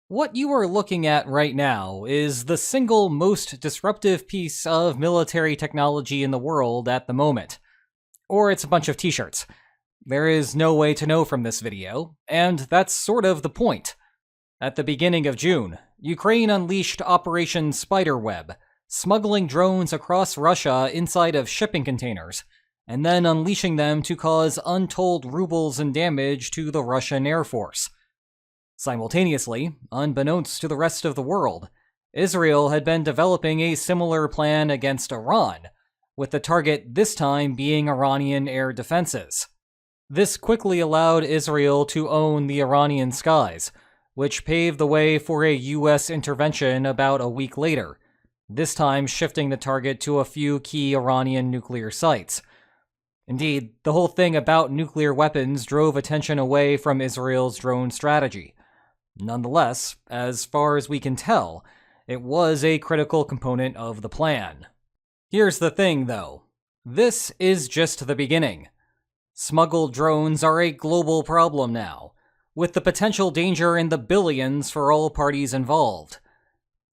What you are looking at right now is the single most disruptive piece of military technology in the world at the moment. Or it's a bunch of t-shirts. There is no way to know from this video, and that's sort of the point. At the beginning of June, Ukraine unleashed Operation Spiderweb, smuggling drones across Russia inside of shipping containers, and then unleashing them to cause untold rubles in damage to the Russian Air Force. Simultaneously, unbeknownst to the rest of the world, Israel had been developing a similar plan against Iran, with the target this time being Iranian air defenses. This quickly allowed Israel to own the Iranian skies, which paved the way for a US intervention about a week later, this time shifting the target to a few key Iranian nuclear sites. Indeed, the whole thing about nuclear weapons drove attention away from Israel's drone strategy. Nonetheless, as far as we can tell, it was a critical component of the plan. Here's the thing, though. This is just the beginning. Smuggled drones are a global problem now, with the potential danger in the billions for all parties involved.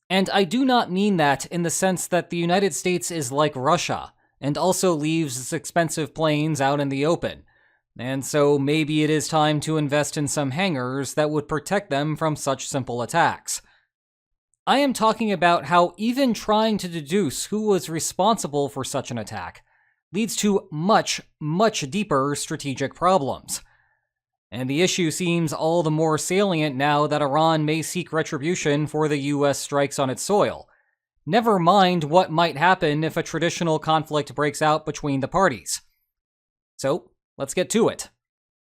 And I do not mean that in the sense that the United States is like Russia, and also leaves its expensive planes out in the open, and so maybe it is time to invest in some hangars that would protect them from such simple attacks. I am talking about how even trying to deduce who was responsible for such an attack leads to much, much deeper strategic problems. And the issue seems all the more salient now that Iran may seek retribution for the US strikes on its soil. Never mind what might happen if a traditional conflict breaks out between the parties. So, let's get to it.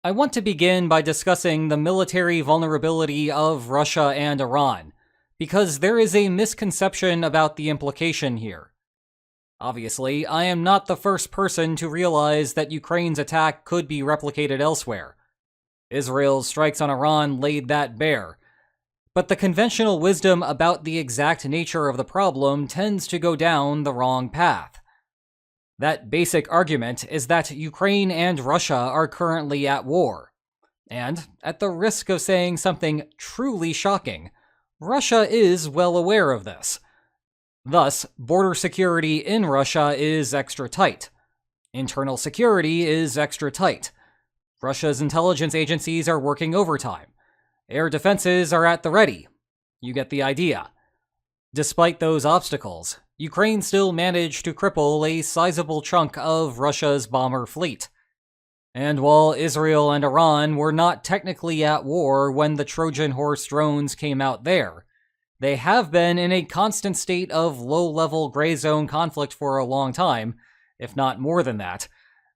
I want to begin by discussing the military vulnerability of Russia and Iran, because there is a misconception about the implication here. Obviously, I am not the first person to realize that Ukraine's attack could be replicated elsewhere. Israel's strikes on Iran laid that bare. But the conventional wisdom about the exact nature of the problem tends to go down the wrong path. That basic argument is that Ukraine and Russia are currently at war. And, at the risk of saying something truly shocking, Russia is well aware of this. Thus, border security in Russia is extra tight. Internal security is extra tight. Russia's intelligence agencies are working overtime. Air defenses are at the ready. You get the idea. Despite those obstacles, Ukraine still managed to cripple a sizable chunk of Russia's bomber fleet. And while Israel and Iran were not technically at war when the Trojan horse drones came out there, they have been in a constant state of low-level gray zone conflict for a long time, if not more than that,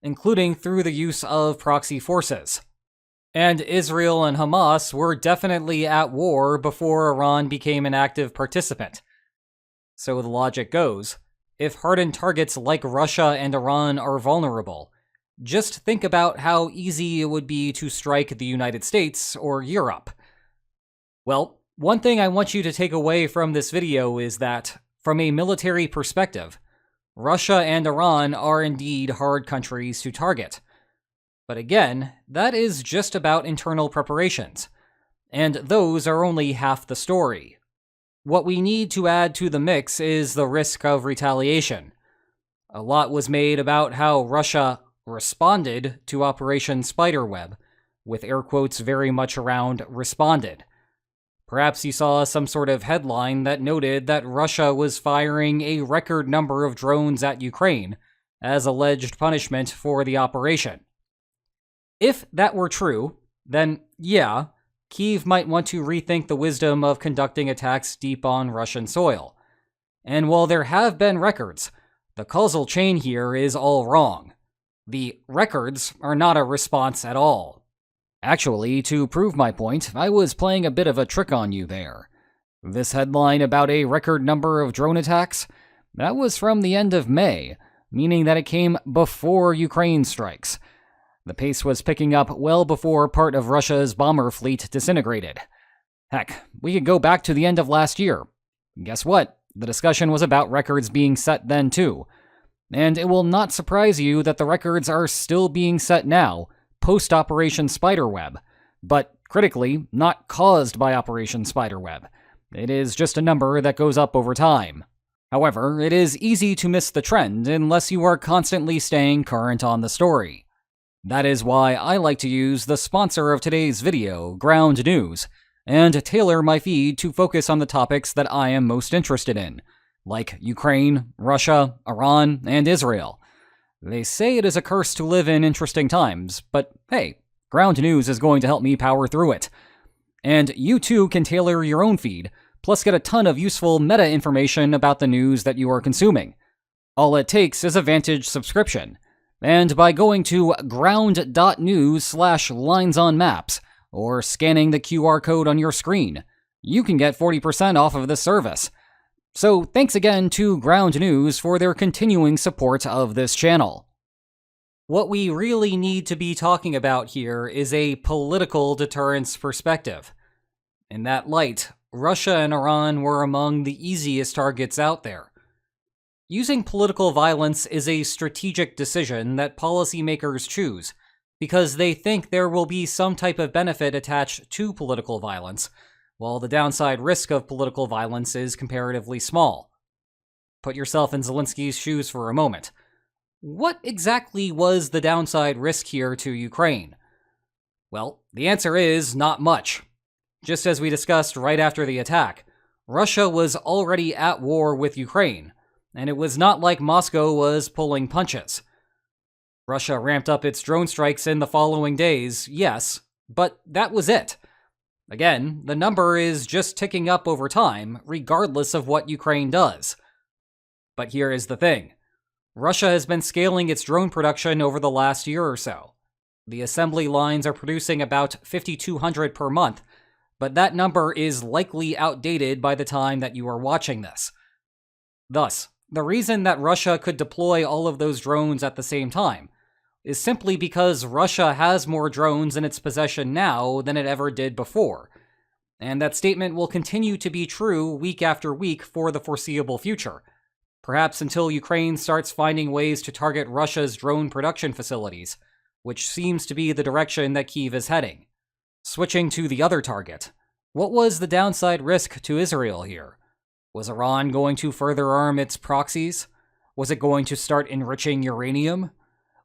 including through the use of proxy forces. And Israel and Hamas were definitely at war before Iran became an active participant. So the logic goes, if hardened targets like Russia and Iran are vulnerable, just think about how easy it would be to strike the United States or Europe. Well, one thing I want you to take away from this video is that, from a military perspective, Russia and Iran are indeed hard countries to target. But again, that is just about internal preparations, and those are only half the story. What we need to add to the mix is the risk of retaliation. A lot was made about how Russia responded to Operation Spiderweb, with air quotes very much around responded. Perhaps you saw some sort of headline that noted that Russia was firing a record number of drones at Ukraine as alleged punishment for the operation. If that were true, then yeah, Kyiv might want to rethink the wisdom of conducting attacks deep on Russian soil. And while there have been records, the causal chain here is all wrong. The records are not a response at all. Actually, to prove my point, I was playing a bit of a trick on you there. This headline about a record number of drone attacks, that was from the end of May, meaning that it came before Ukraine strikes. The pace was picking up well before part of Russia's bomber fleet disintegrated. Heck, we could go back to the end of last year. Guess what? The discussion was about records being set then too. And it will not surprise you that the records are still being set now, post-Operation Spiderweb, but Critically, not caused by Operation Spiderweb. It is just a number that goes up over time. However, it is easy to miss the trend unless you are constantly staying current on the story. That is why I like to use the sponsor of today's video, Ground News, and tailor my feed to focus on the topics that I am most interested in, like Ukraine, Russia, Iran, and Israel. They say it is a curse to live in interesting times, but hey, Ground News is going to help me power through it. And you too can tailor your own feed, plus get a ton of useful meta information about the news that you are consuming. All it takes is a Vantage subscription. And by going to ground.news/linesonmaps, or scanning the QR code on your screen, you can get 40% off of this service. So thanks again to Ground News for their continuing support of this channel. What we really need to be talking about here is a political deterrence perspective. In that light, Russia and Iran were among the easiest targets out there. Using political violence is a strategic decision that policymakers choose because they think there will be some type of benefit attached to political violence, while the downside risk of political violence is comparatively small. Put yourself in Zelensky's shoes for a moment. What exactly was the downside risk here to Ukraine? Well, the answer is not much. Just as we discussed right after the attack, Russia was already at war with Ukraine, and it was not like Moscow was pulling punches. Russia ramped up its drone strikes in the following days, yes, but that was it. Again, the number is just ticking up over time, regardless of what Ukraine does. But here is the thing. Russia has been scaling its drone production over the last year or so. The assembly lines are producing about 5,200 per month, but that number is likely outdated by the time that you are watching this. Thus, the reason that Russia could deploy all of those drones at the same time is simply because Russia has more drones in its possession now than it ever did before, and that statement will continue to be true week after week for the foreseeable future, perhaps until Ukraine starts finding ways to target Russia's drone production facilities, which seems to be the direction that Kyiv is heading. Switching to the other target, what was the downside risk to Israel here? Was Iran going to further arm its proxies? Was it going to start enriching uranium?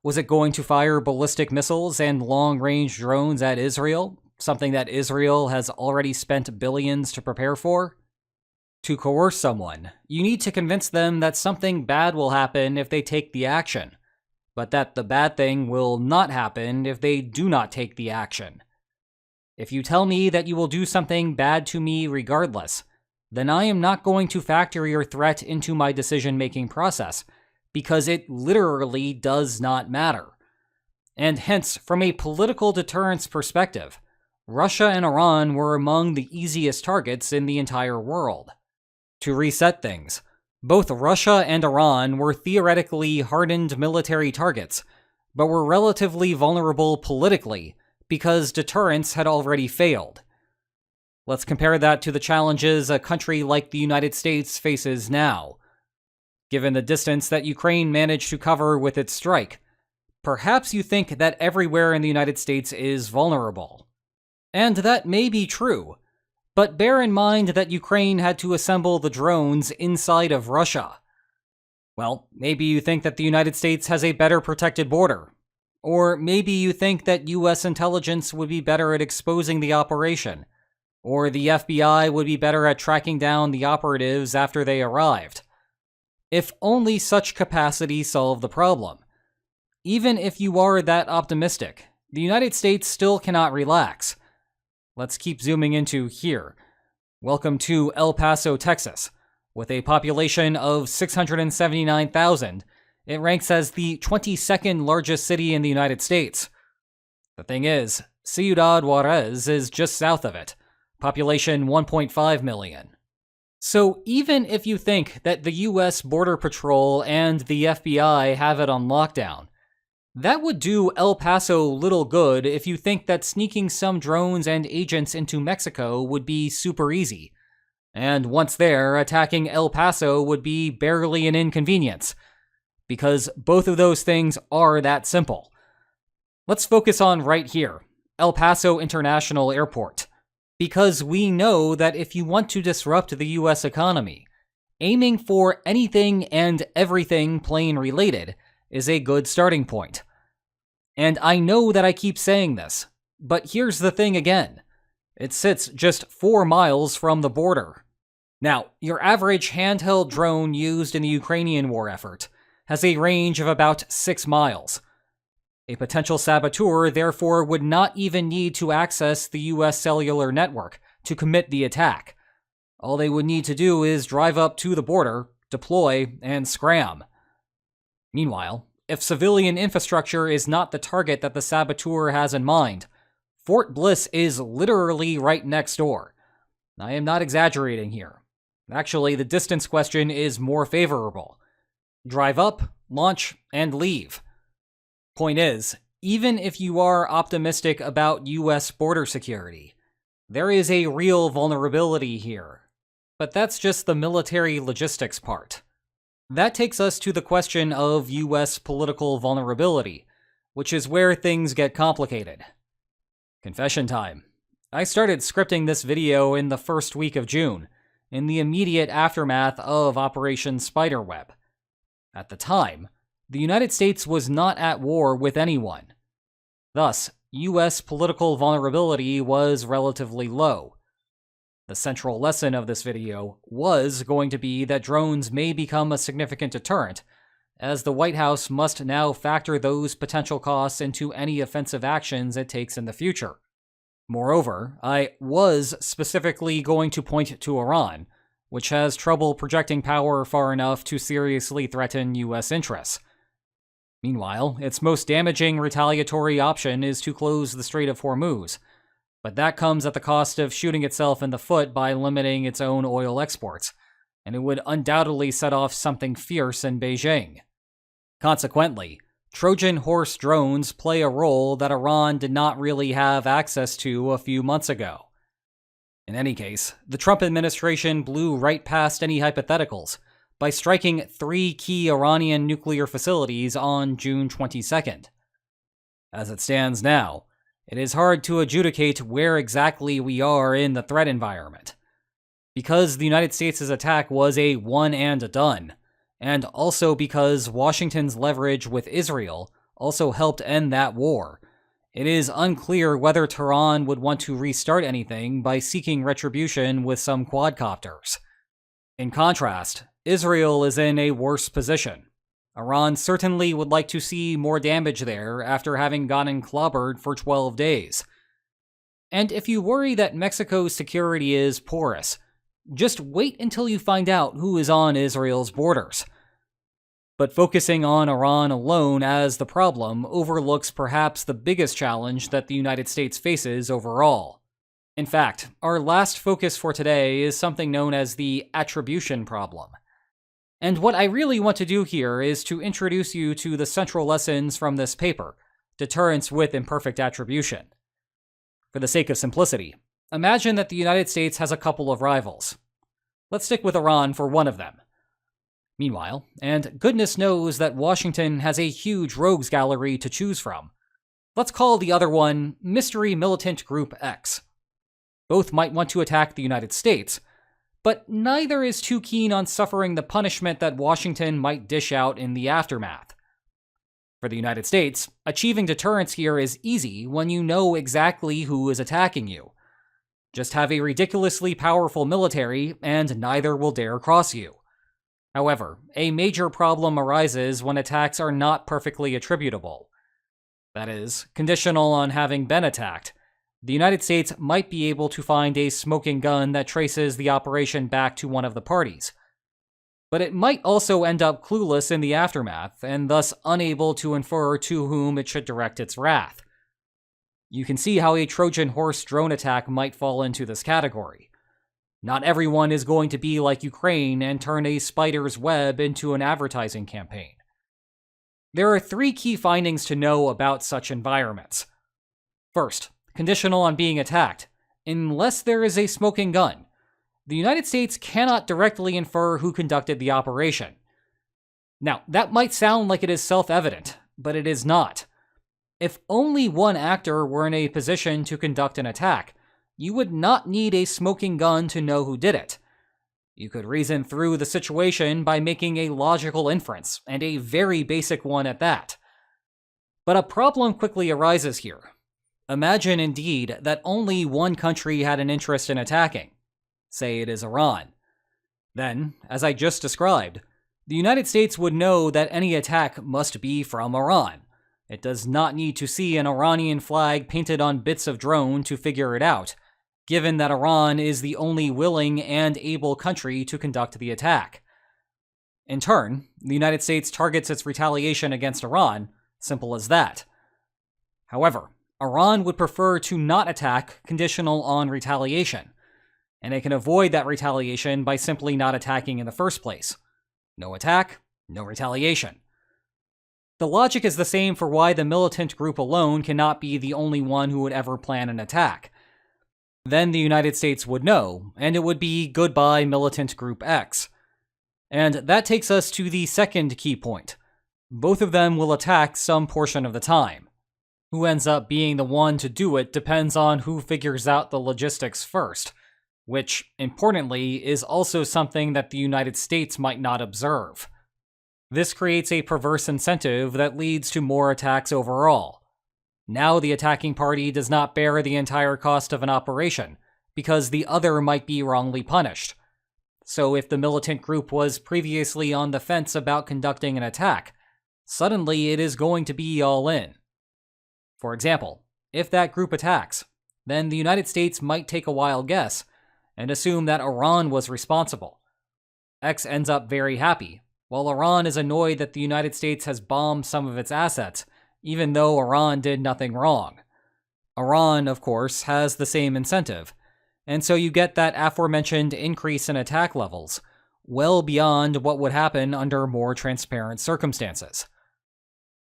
Was it going to fire ballistic missiles and long-range drones at Israel, something that Israel has already spent billions to prepare for? To coerce someone, you need to convince them that something bad will happen if they take the action, but that the bad thing will not happen if they do not take the action. If you tell me that you will do something bad to me regardless, then I am not going to factor your threat into my decision-making process, because it literally does not matter. And hence, from a political deterrence perspective, Russia and Iran were among the easiest targets in the entire world. To reset things, both Russia and Iran were theoretically hardened military targets, but were relatively vulnerable politically, because deterrence had already failed. Let's compare that to the challenges a country like the United States faces now. Given the distance that Ukraine managed to cover with its strike, perhaps you think that everywhere in the United States is vulnerable. And that may be true, but bear in mind that Ukraine had to assemble the drones inside of Russia. Well, maybe you think that the United States has a better protected border. Or maybe you think that US intelligence would be better at exposing the operation, or the FBI would be better at tracking down the operatives after they arrived. If only such capacity solved the problem. Even if you are that optimistic, the United States still cannot relax. Let's keep zooming into here. Welcome to El Paso, Texas. With a population of 679,000, it ranks as the 22nd largest city in the United States. The thing is, Ciudad Juarez is just south of it, population 1.5 million. So even if you think that the US Border Patrol and the FBI have it on lockdown, that would do El Paso little good if you think that sneaking some drones and agents into Mexico would be super easy. And once there, attacking El Paso would be barely an inconvenience, because both of those things are that simple. Let's focus on right here, El Paso International Airport, because we know that if you want to disrupt the US economy, aiming for anything and everything plane related is a good starting point. And I know that I keep saying this, but here's the thing again. It sits just 4 miles from the border. Now, your average handheld drone used in the Ukrainian war effort has a range of about 6 miles. A potential saboteur, therefore, would not even need to access the US cellular network to commit the attack. All they would need to do is drive up to the border, deploy, and scram. Meanwhile, if civilian infrastructure is not the target that the saboteur has in mind, Fort Bliss is literally right next door. I am not exaggerating here. Actually, the distance question is more favorable. Drive up, launch, and leave. Point is, even if you are optimistic about US border security, there is a real vulnerability here. But that's just the military logistics part. That takes us to the question of US political vulnerability, which is where things get complicated. Confession time. I started scripting this video in the first week of June, in the immediate aftermath of Operation Spiderweb. At the time, the United States was not at war with anyone. Thus, US political vulnerability was relatively low. The central lesson of this video was going to be that drones may become a significant deterrent, as the White House must now factor those potential costs into any offensive actions it takes in the future. Moreover, I was specifically going to point to Iran, which has trouble projecting power far enough to seriously threaten US interests. Meanwhile, its most damaging retaliatory option is to close the Strait of Hormuz, but that comes at the cost of shooting itself in the foot by limiting its own oil exports, and it would undoubtedly set off something fierce in Beijing. Consequently, Trojan horse drones play a role that Iran did not really have access to a few months ago. In any case, the Trump administration blew right past any hypotheticals by striking 3 key Iranian nuclear facilities on June 22nd. As it stands now, it is hard to adjudicate where exactly we are in the threat environment. Because the United States' attack was a one and done, and also because Washington's leverage with Israel also helped end that war, it is unclear whether Tehran would want to restart anything by seeking retribution with some quadcopters. In contrast, Israel is in a worse position. Iran certainly would like to see more damage there after having gotten clobbered for 12 days. And if you worry that Mexico's security is porous, just wait until you find out who is on Israel's borders. But focusing on Iran alone as the problem overlooks perhaps the biggest challenge that the United States faces overall. In fact, our last focus for today is something known as the attribution problem. And what I really want to do here is to introduce you to the central lessons from this paper, Deterrence with Imperfect Attribution. For the sake of simplicity, imagine that the United States has a couple of rivals. Let's stick with Iran for one of them. Meanwhile, and goodness knows that Washington has a huge rogues gallery to choose from, let's call the other one Mystery Militant Group X. Both might want to attack the United States, but neither is too keen on suffering the punishment that Washington might dish out in the aftermath. For the United States, achieving deterrence here is easy when you know exactly who is attacking you. Just have a ridiculously powerful military, and neither will dare cross you. However, a major problem arises when attacks are not perfectly attributable. That is, conditional on having been attacked. The United States might be able to find a smoking gun that traces the operation back to one of the parties. But it might also end up clueless in the aftermath, and thus unable to infer to whom it should direct its wrath. You can see how a Trojan horse drone attack might fall into this category. Not everyone is going to be like Ukraine and turn a spider's web into an advertising campaign. There are 3 key findings to know about such environments. First, conditional on being attacked, unless there is a smoking gun, the United States cannot directly infer who conducted the operation. Now, that might sound like it is self-evident, but it is not. If only one actor were in a position to conduct an attack, you would not need a smoking gun to know who did it. You could reason through the situation by making a logical inference, and a very basic one at that. But a problem quickly arises here. Imagine, indeed, that only one country had an interest in attacking. Say it is Iran. Then, as I just described, the United States would know that any attack must be from Iran. It does not need to see an Iranian flag painted on bits of drone to figure it out, given that Iran is the only willing and able country to conduct the attack. In turn, the United States targets its retaliation against Iran, simple as that. However, Iran would prefer to not attack conditional on retaliation, and it can avoid that retaliation by simply not attacking in the first place. No attack, no retaliation. The logic is the same for why the militant group alone cannot be the only one who would ever plan an attack. Then the United States would know, and it would be goodbye militant group X. And that takes us to the second key point. Both of them will attack some portion of the time. Who ends up being the one to do it depends on who figures out the logistics first, which, importantly, is also something that the United States might not observe. This creates a perverse incentive that leads to more attacks overall. Now the attacking party does not bear the entire cost of an operation, because the other might be wrongly punished. So if the militant group was previously on the fence about conducting an attack, suddenly it is going to be all in. For example, if that group attacks, then the United States might take a wild guess and assume that Iran was responsible. X ends up very happy, while Iran is annoyed that the United States has bombed some of its assets, even though Iran did nothing wrong. Iran, of course, has the same incentive, and so you get that aforementioned increase in attack levels, well beyond what would happen under more transparent circumstances.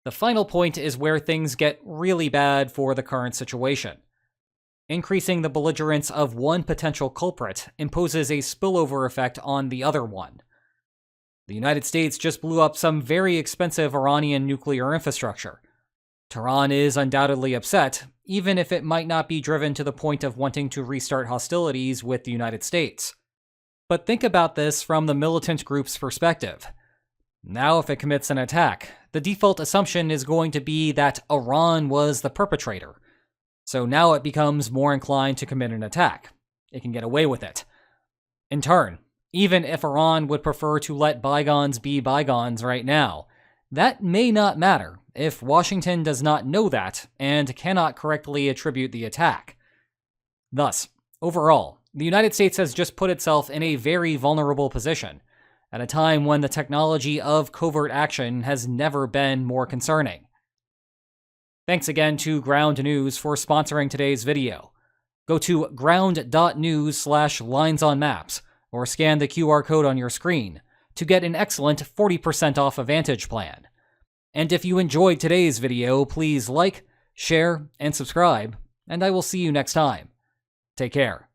The final point is where things get really bad for the current situation. Increasing the belligerence of one potential culprit imposes a spillover effect on the other one. The United States just blew up some very expensive Iranian nuclear infrastructure. Tehran is undoubtedly upset, even if it might not be driven to the point of wanting to restart hostilities with the United States. But think about this from the militant group's perspective. Now if it commits an attack, the default assumption is going to be that Iran was the perpetrator. So now it becomes more inclined to commit an attack. It can get away with it. In turn, even if Iran would prefer to let bygones be bygones right now, that may not matter if Washington does not know that and cannot correctly attribute the attack. Thus, overall, the United States has just put itself in a very vulnerable position, at a time when the technology of covert action has never been more concerning. Thanks again to Ground News for sponsoring today's video. Go to ground.news/linesonmaps or scan the QR code on your screen to get an excellent 40% off Advantage plan. And if you enjoyed today's video, please like, share, and subscribe, and I will see you next time. Take care.